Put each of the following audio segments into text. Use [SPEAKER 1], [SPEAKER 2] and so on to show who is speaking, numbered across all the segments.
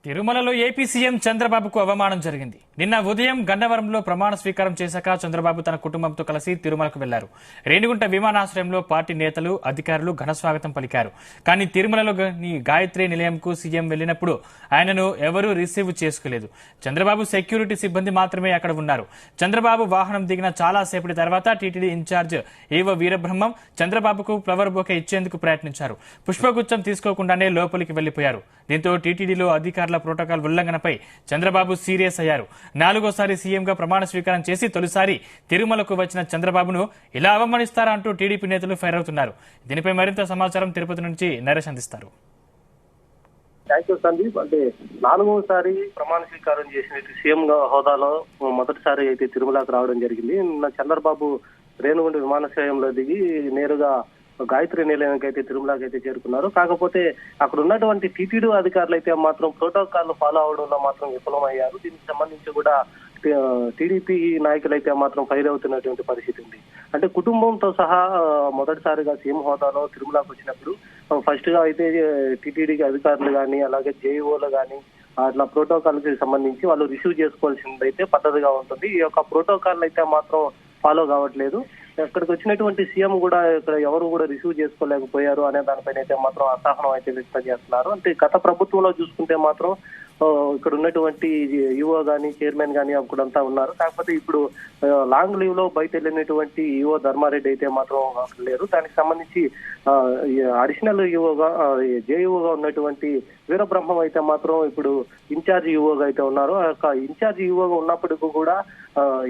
[SPEAKER 1] తిరుమలలో AP CM చంద్రబాబుకు అవమానం జరిగింది. నిన్న ఉదయం గన్నవరంలో ప్రమాణ స్వీకారం చేశాక చంద్రబాబు తన కుటుంబంతో కలిసి తిరుమలకు వెళ్లారు. రేణిగుంట విమానాశ్రయంలో పార్టీ నేతలు, అధికారులు ఘనస్వాగతం పలికారు. కానీ తిరుమలలోని గాయత్రి నిలయంకు సీఎం వెళ్లినప్పుడు ఆయనను ఎవరూ రిసీవ్ చేసుకోలేదు. చంద్రబాబు సెక్యూరిటీ సిబ్బంది మాత్రమే అక్కడ ఉన్నారు. చంద్రబాబు వాహనం దిగిన చాలా సేపటి తర్వాత టీటీడీ ఇన్ఛార్జ్ ఈవో వీరబ్రహ్మం చంద్రబాబుకు ఫ్లవర్ బొకే ఇచ్చేందుకు ప్రయత్నించారు. పుష్పగుచ్చం తీసుకోకుండానే లోపలికి వెళ్లిపోయారు. దీంతో టీటీడీలో అధికారుల ప్రోటోకాల్ ఉల్లంఘనపై చంద్రబాబు సీరియస్ అయ్యారు. 4వ సీఎంగా ప్రమాణ స్వీకారం చేసి తొలిసారి తిరుమలకు వచ్చిన చంద్రబాబును ఇలా అవమానిస్తారా అంటూ టీడీపీ నేతలు ఫైర్ అవుతున్నారు. దీనిపై మరింత సమాచారం తిరుపతి నుంచి నరేష్ అందిస్తారు.
[SPEAKER 2] Thank you Sandeep. అంటే 4వసారి ప్రమాణ స్వీకారం చేసిన సీఎం హోదాలో మొదటిసారి అయితే తిరుమలకు రావడం జరిగింది. నిన్న చంద్రబాబు రేణుగుంట విమానాశ్రయంలో దిగి నేరుగా గాయత్రి నిలయానికి అయితే తిరుమలకి అయితే చేరుకున్నారు. కాకపోతే అక్కడ ఉన్నటువంటి టీటీడీ అధికారులు అయితే మాత్రం ప్రోటోకాల్ ఫాలో అవడంలో మాత్రం విఫలమయ్యారు. దీనికి సంబంధించి కూడా టీడీపీ నాయకులు అయితే మాత్రం ఫైర్ అవుతున్నటువంటి పరిస్థితి ఉంది. అంటే కుటుంబంతో సహా మొదటిసారిగా సీఎం హోదాలో తిరుమలకు వచ్చినప్పుడు ఫస్ట్ గా అయితే టీటీడీ అధికారులు కానీ అలాగే జేఈఓలు కానీ అట్లా ప్రోటోకాల్ కి సంబంధించి వాళ్ళు రిసీవ్ చేసుకోవాల్సింది అయితే పద్ధతిగా ఉంటుంది. ఈ యొక్క ప్రోటోకాల్ అయితే మాత్రం ఫాలో కావట్లేదు. ఇక్కడికి వచ్చినటువంటి సీఎం కూడా ఇక్కడ ఎవరు కూడా రిసీవ్ చేసుకోలేకపోయారు అనే దానిపైన అయితే మాత్రం అసహనం అయితే వ్యక్తం చేస్తున్నారు. అంటే గత ప్రభుత్వంలో చూసుకుంటే మాత్రం ఇక్కడ ఉన్నటువంటి ఈవో గానీ చైర్మన్ గానీ అక్కడంతా ఉన్నారు. కాకపోతే ఇప్పుడు లాంగ్ లీవ్ లో బయట వెళ్ళినటువంటి ఈవో ధర్మారెడ్డి అయితే మాత్రం అక్కడ లేరు. దానికి సంబంధించి అడిషనల్ ఈవోగా జేఈఓగా ఉన్నటువంటి వీరబ్రహ్మం అయితే మాత్రం ఇప్పుడు ఇన్ఛార్జ్ ఈవోగా అయితే ఉన్నారు. ఆ యొక్క ఇన్ఛార్జ్ ఈవోగా ఉన్నప్పటికీ కూడా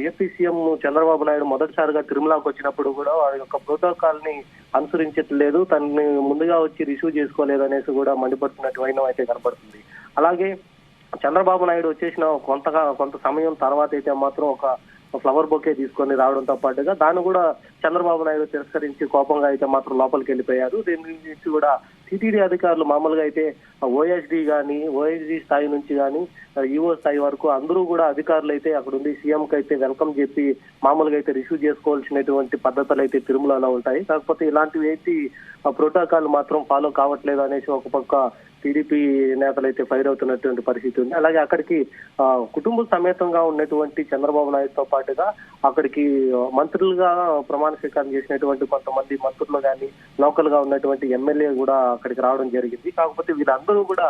[SPEAKER 2] ఏపీ సీఎం చంద్రబాబు నాయుడు మొదటిసారిగా తిరుమలకు వచ్చినప్పుడు కూడా వారి యొక్క ప్రోటోకాల్ ని అనుసరించట్లేదు, తనని ముందుగా వచ్చి రిసీవ్ చేసుకోలేదు అనేసి కూడా మండిపడుతున్నట్టు వైనం అయితే కనపడుతుంది. అలాగే చంద్రబాబు నాయుడు వచ్చేసిన కొంత సమయం తర్వాత అయితే మాత్రం ఒక ఫ్లవర్ బొకే తీసుకొని రావడంతో పాటుగా దాన్ని కూడా చంద్రబాబు నాయుడు తిరస్కరించి కోపంగా అయితే మాత్రం లోపలికి వెళ్ళిపోయారు. దీని నుంచి కూడా టీటీడీ అధికారులు మామూలుగా అయితే ఓఎస్డీ స్థాయి నుంచి కానీ ఈఓ స్థాయి వరకు అందరూ కూడా అధికారులు అయితే అక్కడ ఉండి సీఎంకి అయితే వెల్కమ్ చెప్పి మామూలుగా అయితే రిసీవ్ చేసుకోవాల్సినటువంటి పద్ధతులు అయితే తిరుమలలో ఉంటాయి. కాకపోతే ఇలాంటివి అయితే ప్రోటోకాల్ మాత్రం ఫాలో కావట్లేదు అనేసి ఒక పక్క టీడీపీ నేతలు అయితే ఫైర్ అవుతున్నటువంటి పరిస్థితి ఉంది. అలాగే అక్కడికి కుటుంబ సమేతంగా ఉన్నటువంటి చంద్రబాబు నాయుడుతో పాటుగా అక్కడికి మంత్రులుగా ప్రమాణ స్వీకారం చేసినటువంటి కొంతమంది మంత్రులు కానీ లోకల్ గా ఉన్నటువంటి ఎమ్మెల్యే కూడా అక్కడికి రావడం జరిగింది. కాకపోతే వీళ్ళందరూ కూడా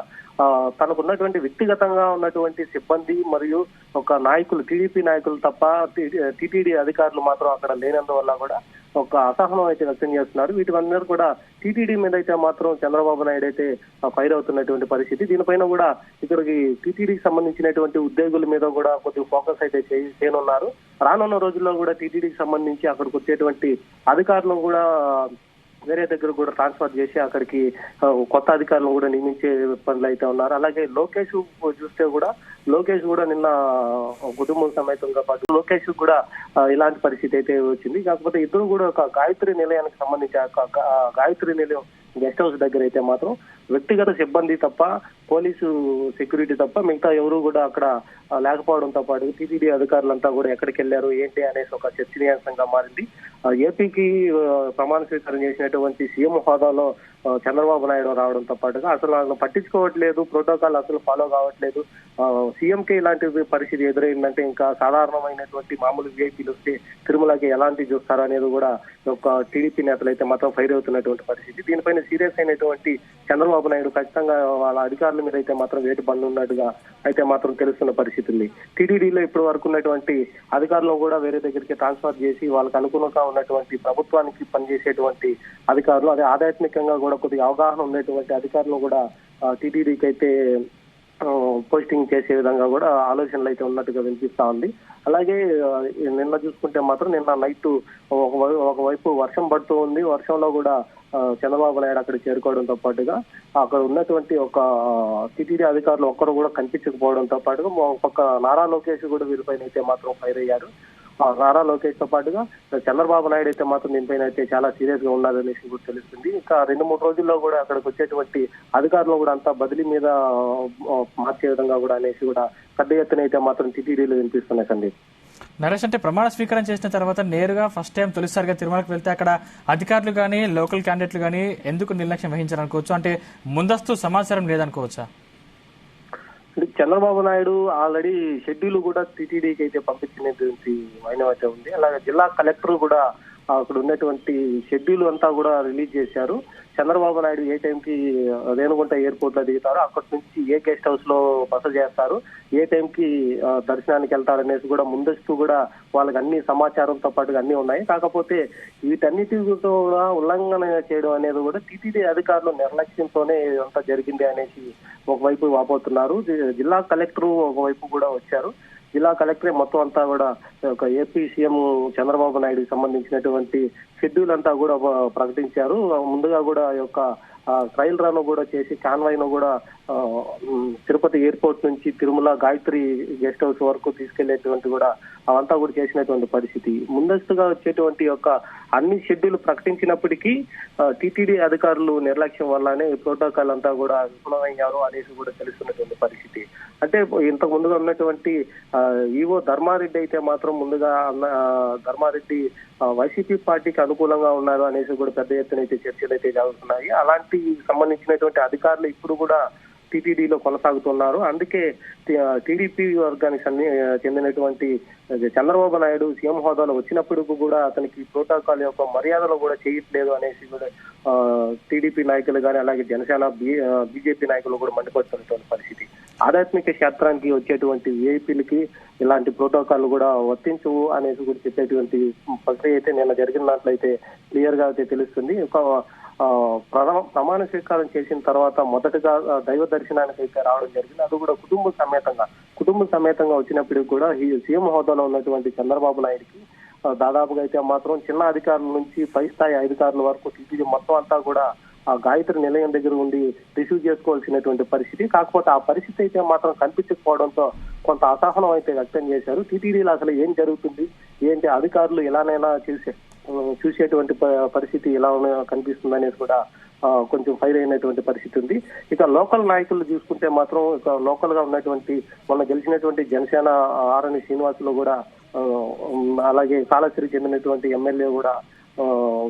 [SPEAKER 2] తనకు ఉన్నటువంటి వ్యక్తిగతంగా ఉన్నటువంటి సిబ్బంది మరియు ఒక నాయకులు టీడీపీ నాయకులు తప్ప టీటీడీ అధికారులు మాత్రం అక్కడ లేనందువల్ల కూడా ఒక అసహనం అయితే వ్యక్తం చేస్తున్నారు. వీటివన్నీ కూడా టీటీడీ మీద అయితే మాత్రం చంద్రబాబు నాయుడు అయితే ఫైర్ అవుతున్నటువంటి పరిస్థితి. దీనిపైన కూడా ఇక్కడికి టీటీడీకి సంబంధించినటువంటి ఉద్యోగుల మీద కూడా కొద్దిగా ఫోకస్ అయితే చేయనున్నారు. రానున్న రోజుల్లో కూడా టీటీడీకి సంబంధించి అక్కడికి వచ్చేటువంటి అధికారులను కూడా వేరే దగ్గర కూడా ట్రాన్స్ఫర్ చేసి అక్కడికి కొత్త అధికారులను కూడా నియమించే పనులు అయితే ఉన్నారు. అలాగే లోకేష్ చూస్తే కూడా లోకేష్ కూడా నిన్న కుటుంబం సమేతంగా పాటు లోకేష్ కూడా ఇలాంటి పరిస్థితి అయితే వచ్చింది. కాకపోతే ఇద్దరు కూడా ఒక గాయత్రి నిలయానికి సంబంధించి గాయత్రి నిలయం గెస్ట్ హౌస్ దగ్గర అయితే మాత్రం వ్యక్తిగత సిబ్బంది తప్ప పోలీసు సెక్యూరిటీ తప్ప మిగతా ఎవరు కూడా అక్కడ లేకపోవడంతో పాటు టీటీడీ అధికారులంతా కూడా ఎక్కడికి వెళ్లారు ఏంటి అనేసి ఒక చర్చనీయాంశంగా మారింది. ఏపీకి ప్రమాణ స్వీకారం చేసినటువంటి సీఎం హోదాలో చంద్రబాబు నాయుడు రావడంతో పాటుగా అసలు పట్టించుకోవట్లేదు, ప్రోటోకాల్ అసలు ఫాలో కావట్లేదు. సీఎంకి ఇలాంటి పరిస్థితి ఎదురైందంటే ఇంకా సాధారణమైనటువంటి మామూలు విఐపీలు వస్తే తిరుమలకి ఎలాంటి చూస్తారు అనేది కూడా ఒక టీడీపీ నేతలు అయితే మాత్రం ఫైర్ అవుతున్నటువంటి పరిస్థితి. దీనిపైన సీరియస్ అయినటువంటి చంద్రబాబు నాయుడు ఖచ్చితంగా వాళ్ళ అధికారుల మీద అయితే మాత్రం వేటు బండ్ ఉన్నట్టుగా అయితే మాత్రం తెలుస్తున్న పరిస్థితి ఉంది. టీటీడీలో ఇప్పటి వరకు ఉన్నటువంటి అధికారులను కూడా వేరే దగ్గరికి ట్రాన్స్ఫర్ చేసి వాళ్ళకి అనుకూలంగా ఉన్నటువంటి ప్రభుత్వానికి పనిచేసేటువంటి అధికారులు అదే ఆధ్యాత్మికంగా కూడా కొద్దిగా అవగాహన ఉన్నటువంటి అధికారులు కూడా టీటీడీకి అయితే పోస్టింగ్ చేసే విధంగా కూడా ఆలోచనలు అయితే ఉన్నట్టుగా వినిపిస్తా ఉంది. అలాగే నిన్న చూసుకుంటే మాత్రం నిన్న నైట్ ఒకవైపు వర్షం పడుతూ ఉంది. వర్షంలో కూడా చంద్రబాబు నాయుడు అక్కడ చేరుకోవడంతో పాటుగా అక్కడ ఉన్నటువంటి ఒక టీటీడీ అధికారులు ఒక్కరు కూడా కనిపించకపోవడంతో పాటుగా ఒక నారా లోకేష్ కూడా వీరిపైన అయితే మాత్రం ఫైర్ అయ్యారు. నారా లోకేష్ తో పాటుగా చంద్రబాబు నాయుడు అయితే మాత్రం దీనిపైన అయితే చాలా సీరియస్ గా ఉన్నారనేసి కూడా తెలుస్తుంది. ఇంకా 2-3 రోజుల్లో కూడా అక్కడికి వచ్చేటువంటి అధికారులు కూడా అంతా బదిలీ మీద మార్చే విధంగా కూడా అనేసి కూడా పెద్ద ఎత్తున అయితే మాత్రం టీటీడీలో వినిపిస్తున్నాయి. సందీప్,
[SPEAKER 1] నరేష్, అంటే ప్రమాణ స్వీకారం చేసిన తర్వాత నేరుగా ఫస్ట్ టైం తొలిసారిగా తిరుమలకు వెళ్తే అక్కడ అధికారులు కానీ లోకల్ క్యాండిడేట్లు కానీ ఎందుకు నిర్లక్ష్యం వహించారనుకోవచ్చు? అంటే ముందస్తు సమాచారం లేదనుకోవచ్చా?
[SPEAKER 2] చంద్రబాబు నాయుడు ఆల్రెడీ షెడ్యూల్ కూడా టీటీడీకి అయితే పంపించినటువంటి వైనం అయితే ఉంది. అలాగే జిల్లా కలెక్టర్ కూడా అక్కడ ఉన్నటువంటి షెడ్యూల్ అంతా కూడా రిలీజ్ చేశారు. చంద్రబాబు నాయుడు ఏ టైంకి రేణుగుంట ఎయిర్పోర్ట్ లో దిగుతారు, అక్కడి నుంచి ఏ గెస్ట్ హౌస్ లో బస చేస్తారు, ఏ టైంకి దర్శనానికి వెళ్తారనేసి కూడా ముందస్తు కూడా వాళ్ళకి అన్ని సమాచారంతో పాటుగా అన్ని ఉన్నాయి. కాకపోతే వీటన్నిటితో కూడా ఉల్లంఘన చేయడం అనేది కూడా టీటీడీ అధికారులు నిర్లక్ష్యంతోనే అంతా జరిగింది అనేసి ఒకవైపు వాపోతున్నారు. జిల్లా కలెక్టర్ ఒకవైపు కూడా వచ్చారు. జిల్లా కలెక్టరే మొత్తం అంతా కూడా ఒక ఏపీ సీఎం చంద్రబాబు నాయుడుకి సంబంధించినటువంటి షెడ్యూల్ అంతా కూడా ప్రకటించారు. ముందుగా కూడా యొక్క ట్రయల్ రన్ కూడా చేసి కాన్వాయ్ ను కూడా తిరుపతి ఎయిర్పోర్ట్ నుంచి తిరుమల గాయత్రి గెస్ట్ హౌస్ వరకు తీసుకెళ్లేటువంటి కూడా అవంతా కూడా చేసినటువంటి పరిస్థితి. ముందస్తుగా వచ్చేటువంటి యొక్క అన్ని షెడ్యూల్ ప్రకటించినప్పటికీ టీటీడీ అధికారులు నిర్లక్ష్యం వల్లనే ప్రోటోకాల్ అంతా కూడా విఫలమయ్యారు అనేసి కూడా తెలుస్తున్నటువంటి పరిస్థితి. అంటే ఇంతకు ముందుగా ఉన్నటువంటి ఈవో ధర్మారెడ్డి అయితే మాత్రం ముందుగా ధర్మారెడ్డి వైసీపీ పార్టీకి అనుకూలంగా ఉన్నారు అనేసి కూడా పెద్ద ఎత్తున అయితే చర్చలు అయితే జరుగుతున్నాయి. అలాంటి సంబంధించినటువంటి అధికారులు ఇప్పుడు కూడా టీటీడీలో కొనసాగుతున్నారు. అందుకే టీడీపీ వర్గానికి చెందినటువంటి చంద్రబాబు నాయుడు సీఎం హోదాలో వచ్చినప్పుడు కూడా అతనికి ప్రోటోకాల్ యొక్క మర్యాదలు కూడా చేయట్లేదు అనేసి కూడా టీడీపీ నాయకులు కానీ అలాగే జనసేన బీజేపీ నాయకులు కూడా మండిపడుతున్నటువంటి పరిస్థితి. ఆధ్యాత్మిక క్షేత్రానికి వచ్చేటువంటి విఐపీలకి ఇలాంటి ప్రోటోకాల్ కూడా వర్తించవు అనేసి కూడా చెప్పేటువంటి ప్రక్రియ అయితే నిన్న జరిగిన దాంట్లయితే క్లియర్ గా అయితే తెలుస్తుంది. ప్రమాణ స్వీకారం చేసిన తర్వాత మొదటగా దైవ దర్శనానికి అయితే రావడం జరిగింది. అది కూడా కుటుంబ సమేతంగా వచ్చినప్పటికీ కూడా ఈ సీఎం హోదాలో ఉన్నటువంటి చంద్రబాబు నాయుడుకి దాదాపుగా అయితే మాత్రం చిన్న అధికారుల నుంచి పై స్థాయి అధికారుల వరకు టీటీడీ మొత్తం అంతా కూడా ఆ గాయత్రి నిలయం దగ్గర ఉండి రిసీవ్ చేసుకోవాల్సినటువంటి పరిస్థితి. కాకపోతే ఆ పరిస్థితి అయితే మాత్రం కనిపించకపోవడంతో కొంత అసహనం అయితే వ్యక్తం చేశారు. టీటీడీలో అసలు ఏం జరుగుతుంది, ఏంటి అధికారులు ఎలానైనా చూసేటువంటి పరిస్థితి ఎలా కనిపిస్తుంది అనేసి కూడా కొంచెం ఫైర్ అయినటువంటి పరిస్థితి ఉంది. ఇక లోకల్ నాయకులు చూసుకుంటే మాత్రం ఇక లోకల్ గా ఉన్నటువంటి మొన్న గెలిచినటువంటి జనసేన ఆరణి శ్రీనివాసులు కూడా అలాగే కాళశ్రీ చెందినటువంటి ఎమ్మెల్యే కూడా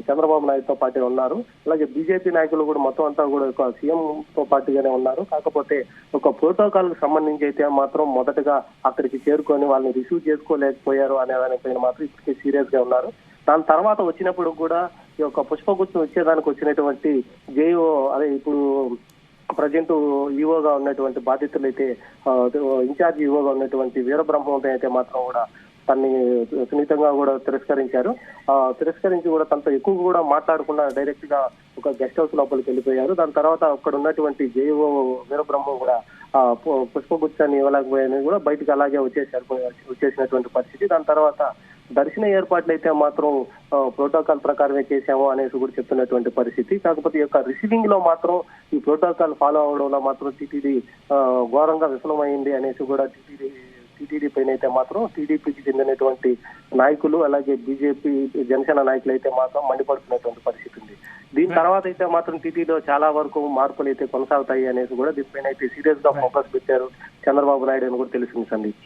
[SPEAKER 2] చంద్రబాబు నాయుడుతో పాటు ఉన్నారు. అలాగే బీజేపీ నాయకులు కూడా మొత్తం అంతా కూడా ఒక సీఎం తో పాటుగానే ఉన్నారు. కాకపోతే ఒక ప్రోటోకాల్ కు సంబంధించి అయితే మాత్రం మొదటగా అక్కడికి చేరుకొని వాళ్ళని రిసీవ్ చేసుకోలేకపోయారు అనే దానిపైన మాత్రం ఇప్పటికే సీరియస్ గా ఉన్నారు. దాని తర్వాత వచ్చినప్పుడు కూడా ఈ యొక్క పుష్పగుచ్చం వచ్చేదానికి వచ్చినటువంటి జేఓ అదే ఇప్పుడు ప్రజెంట్ ఈవోగా ఉన్నటువంటి బాధితులు అయితే ఇన్ఛార్జ్ ఈవోగా ఉన్నటువంటి వీరబ్రహ్మం అయితే మాత్రం కూడా తన్ని సున్నితంగా కూడా తిరస్కరించి కూడా తనతో ఎక్కువ కూడా మాట్లాడకుండా డైరెక్ట్ గా ఒక గెస్ట్ హౌస్ లోపలికి వెళ్ళిపోయారు. దాని తర్వాత అక్కడ ఉన్నటువంటి జేఓ వీరబ్రహ్మం కూడా పుష్పగుచ్చాన్ని ఇవ్వలేకపోయాని కూడా బయటకు అలాగే వచ్చేసినటువంటి పరిస్థితి. దాని తర్వాత దర్శన ఏర్పాట్లు అయితే మాత్రం ప్రోటోకాల్ ప్రకారమే చేశాము అనేసి కూడా చెప్తున్నటువంటి పరిస్థితి. కాకపోతే ఈ యొక్క రిసీవింగ్ లో మాత్రం ఈ ప్రోటోకాల్ ఫాలో అవడంలో మాత్రం టీటీడీ ఘోరంగా విఫలమైంది అనేసి కూడా టీటీడీ పైన అయితే మాత్రం టీడీపీకి చెందినటువంటి నాయకులు అలాగే బీజేపీ జనసేన నాయకులు అయితే మాత్రం మండిపడుతున్నటువంటి పరిస్థితి ఉంది. దీని తర్వాత అయితే మాత్రం టీటీడీలో చాలా వరకు మార్పులు అయితే కొనసాగుతాయి అనేసి కూడా దీనిపైన అయితే సీరియస్ గా ఫోకస్ పెట్టారు చంద్రబాబు నాయుడు అని కూడా తెలిసింది సందీప్.